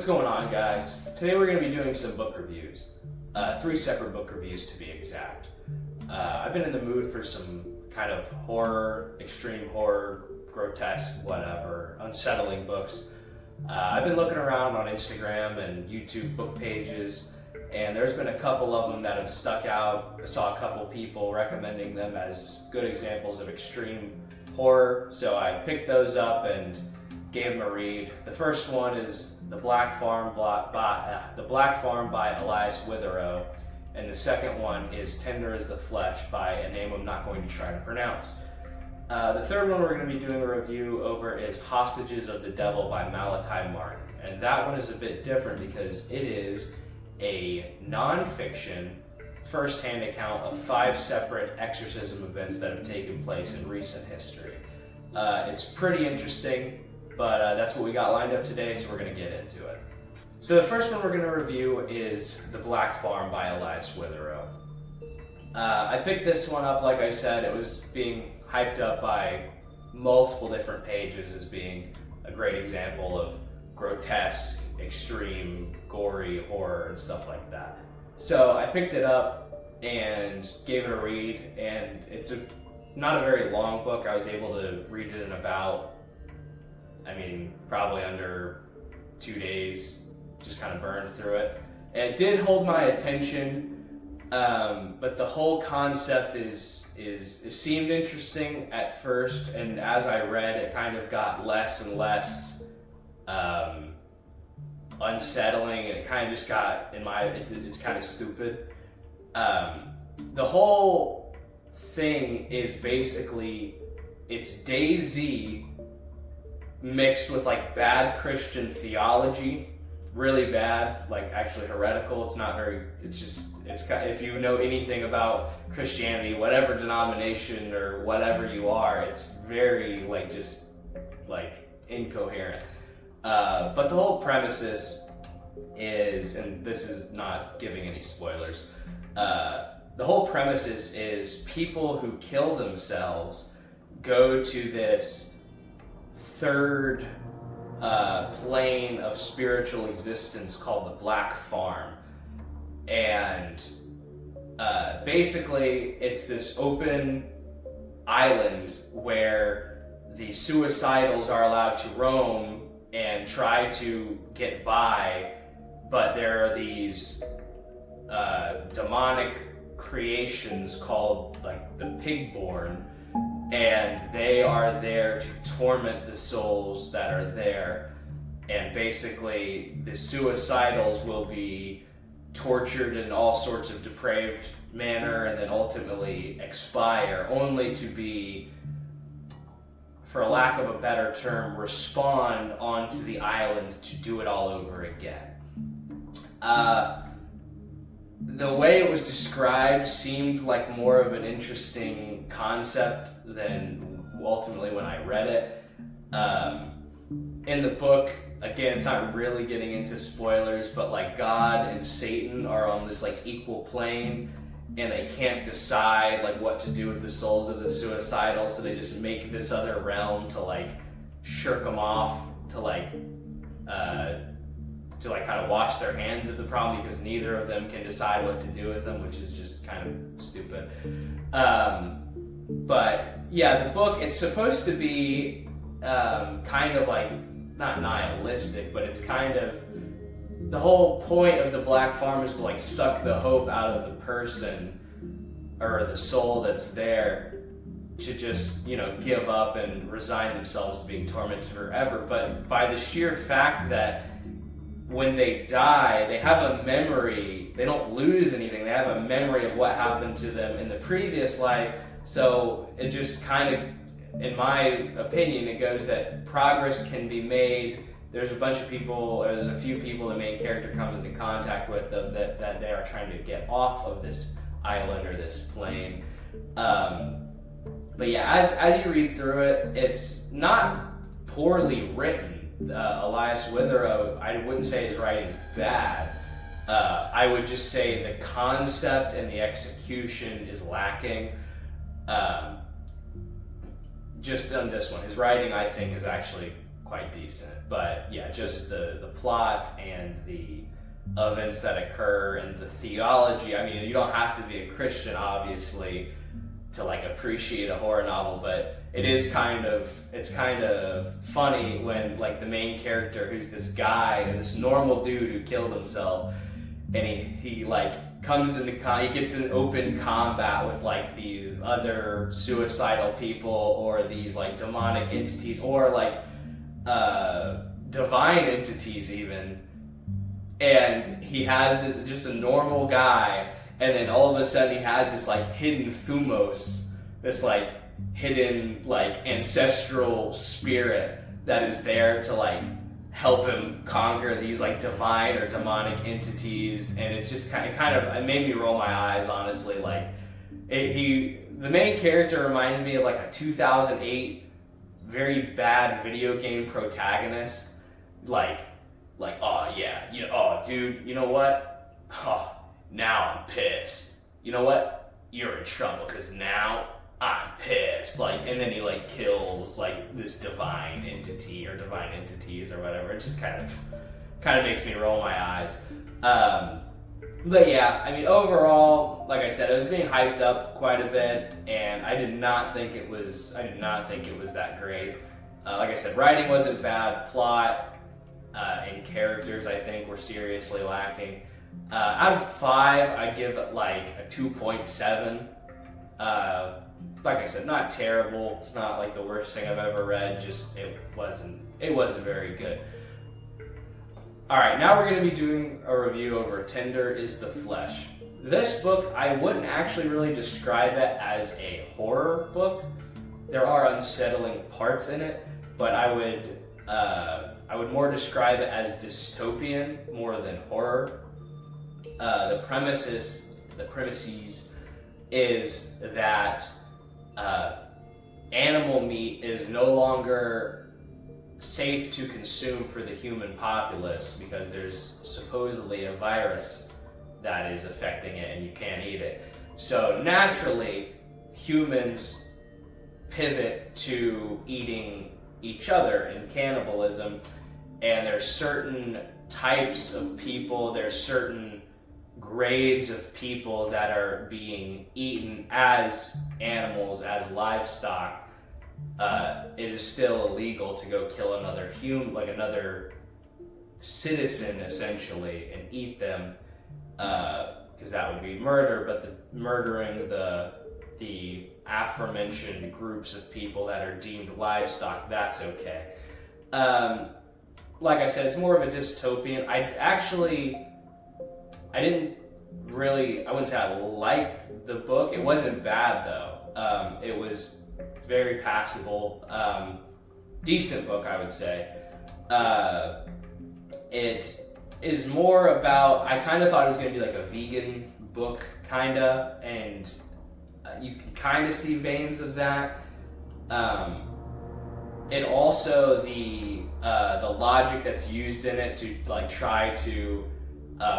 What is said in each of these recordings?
What's going on, guys? Today we're going to be doing some book reviews. 3 separate book reviews to be exact. I've been in the mood for some kind of horror, extreme horror, grotesque, whatever, unsettling books. I've been looking around on Instagram and YouTube book pages, and there's been a couple of them that have stuck out. I saw a couple people recommending them as good examples of extreme horror, so I picked those up and gave them a read. The first one is The Black Farm by Elias Witherow, and the second one is Tender as the Flesh by a name I'm not going to try to pronounce. The third one we're going to be doing a review over is Hostages of the Devil by Malachi Martin, and that one is a bit different because it is a non-fiction first-hand account of 5 separate exorcism events that have taken place in recent history. It's pretty interesting, but that's what we got lined up today, so we're going to get into it. So the first one we're going to review is The Black Farm by Elias Witherow. I picked this one up, like I said, it was being hyped up by multiple different pages as being a great example of grotesque, extreme, gory horror and stuff like that. So I picked it up and gave it a read, and it's not a very long book. I was able to read it in about, probably under 2 days, just kind of burned through it. And it did hold my attention, but the whole concept it seemed interesting at first, and as I read, it kind of got less and less unsettling, and it kind of just got, it's kind of stupid. The whole thing is basically, it's DayZ mixed with like bad Christian theology, really bad, like actually heretical. If you know anything about Christianity, whatever denomination or whatever you are, it's very incoherent. But the whole premises is, and this is not giving any spoilers, the whole premises is people who kill themselves go to this third plane of spiritual existence called the Black Farm. And basically it's this open island where the suicidals are allowed to roam and try to get by, but there are these demonic creations called like the Pigborn, and they are there to torment the souls that are there. And basically the suicidals will be tortured in all sorts of depraved manner and then ultimately expire, only to be, for lack of a better term, respawn onto the island to do it all over again. The way it was described seemed like more of an interesting concept than ultimately when I read it. In the book, again, it's not really getting into spoilers, but like God and Satan are on this like equal plane, and they can't decide like what to do with the souls of the suicidal, so they just make this other realm to like shirk them off, to kind of wash their hands of the problem, because neither of them can decide what to do with them, which is just kind of stupid. But yeah, the book, it's supposed to be kind of like, not nihilistic, but it's kind of, the whole point of the Black Farm is to like suck the hope out of the person or the soul that's there to just, give up and resign themselves to being tormented forever. But by the sheer fact that when they die, they have a memory, they don't lose anything, they have a memory of what happened to them in the previous life. So it just kind of, in my opinion, it goes that progress can be made. There's a few people the main character comes into contact with that they are trying to get off of this island or this plane. But yeah, as you read through it, it's not poorly written. Elias Witherow, I wouldn't say his writing is bad. I would just say the concept and the execution is lacking. Just on this one, his writing, I think, is actually quite decent. But yeah, just the plot and the events that occur and the theology. I mean, you don't have to be a Christian, obviously, to like appreciate a horror novel, but it's kind of funny when like the main character, who's this guy, this normal dude who killed himself, and he like comes into he gets in open combat with like these other suicidal people, or these like demonic entities, or like divine entities even. And he has this, just a normal guy, and then all of a sudden he has this like hidden thumos, this like hidden like ancestral spirit that is there to like help him conquer these like divine or demonic entities. And it's just it made me roll my eyes, honestly. Like the main character reminds me of like a 2008 very bad video game protagonist, like, oh yeah, oh dude, you know what? Oh, now I'm pissed. You know what? You're in trouble because now I'm pissed. Like, and then he like kills like this divine entity or divine entities or whatever. It just kind of makes me roll my eyes. But yeah, I mean, overall, like I said, it was being hyped up quite a bit, and I did not think it was that great. Like I said, writing wasn't bad. Plot and characters, I think, were seriously lacking. Out of 5, I'd give it like a 2.7. Like I said, not terrible. It's not like the worst thing I've ever read. Just it wasn't very good. All right, now we're going to be doing a review over Tender Is the Flesh. This book, I wouldn't actually really describe it as a horror book. There are unsettling parts in it, but I would more describe it as dystopian more than horror. The premises is that animal meat is no longer safe to consume for the human populace because there's supposedly a virus that is affecting it and you can't eat it. So naturally, humans pivot to eating each other in cannibalism, and there's certain types of people, there's certain grades of people that are being eaten as animals, as livestock. It is still illegal to go kill another human, like another citizen, essentially, and eat them, because that would be murder. But murdering the aforementioned groups of people that are deemed livestock, that's okay. Like I said, it's more of a dystopian. I wouldn't say I liked the book. It wasn't bad though. It was very passable, decent book, I would say. It is more about, I kind of thought it was going to be like a vegan book, and you can kind of see veins of that. It also, the logic that's used in it to like try to,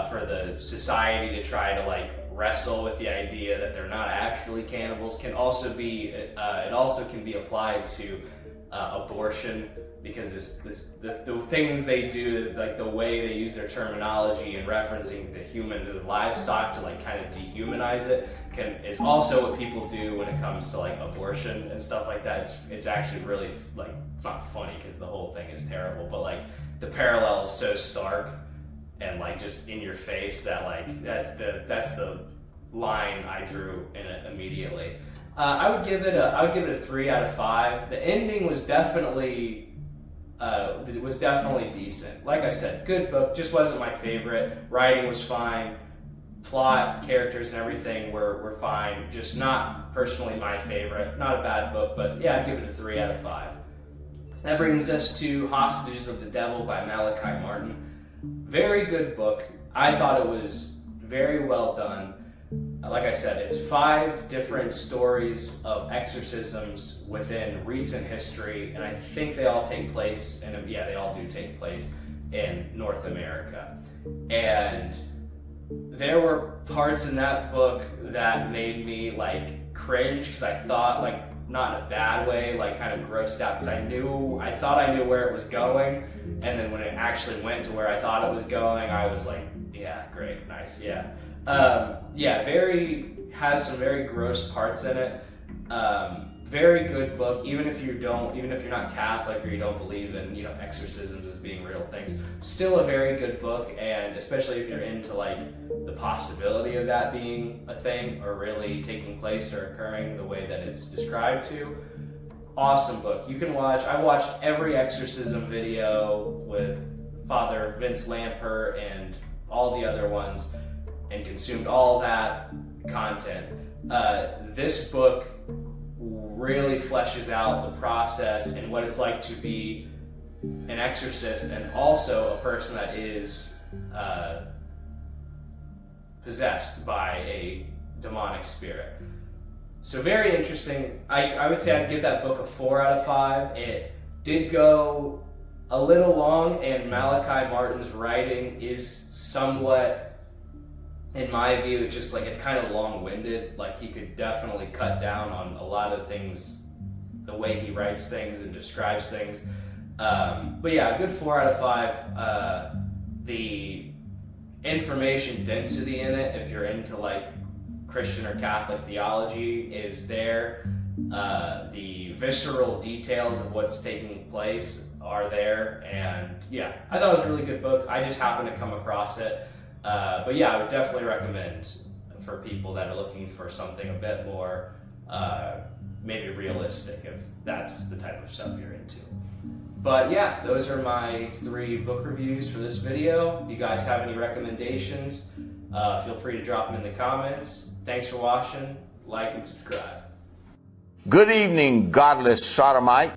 for the society to try to like wrestle with the idea that they're not actually cannibals can also be, it also can be applied to abortion, because the things they do, like the way they use their terminology and referencing the humans as livestock to like kind of dehumanize it is also what people do when it comes to like abortion and stuff like that. It's actually really like, it's not funny because the whole thing is terrible, but like the parallel is so stark and like just in your face that like that's the line I drew in it immediately. I would give it a 3 out of 5. The ending was definitely decent. Like I said, good book, just wasn't my favorite. Writing was fine. Plot, characters, and everything were fine. Just not personally my favorite. Not a bad book, but yeah, I'd give it a 3 out of 5. That brings us to Hostages of the Devil by Malachi Martin. Very good book. I thought it was very well done. Like I said, it's 5 different stories of exorcisms within recent history, and I think they all take place, and yeah, they all do take place in North America. And there were parts in that book that made me like cringe, because I thought like not in a bad way, like kind of grossed out, because I thought I knew where it was going, and then when it actually went to where I thought it was going, I was like, yeah, great, nice, yeah. Has some very gross parts in it. Very good book, even if you're not Catholic or you don't believe in, exorcisms as being real things. Still a very good book, and especially if you're into like the possibility of that being a thing or really taking place or occurring the way that it's described to. Awesome book. You can watch. I watched every exorcism video with Father Vince Lamper and all the other ones, and consumed all that content. This book really fleshes out the process and what it's like to be an exorcist and also a person that is possessed by a demonic spirit. So very interesting. I would say I'd give that book a 4 out of 5. It did go a little long, and Malachi Martin's writing is somewhat, in my view, it's kind of long-winded. Like, he could definitely cut down on a lot of things, the way he writes things and describes things. But yeah, a good 4 out of 5. The information density in it, if you're into like Christian or Catholic theology, is there. The visceral details of what's taking place are there, and yeah, I thought it was a really good book. I just happened to come across it. But yeah, I would definitely recommend for people that are looking for something a bit more maybe realistic, if that's the type of stuff you're into. But yeah, those are my 3 book reviews for this video. If you guys have any recommendations, feel free to drop them in the comments. Thanks for watching. Like and subscribe. Good evening, godless sodomite.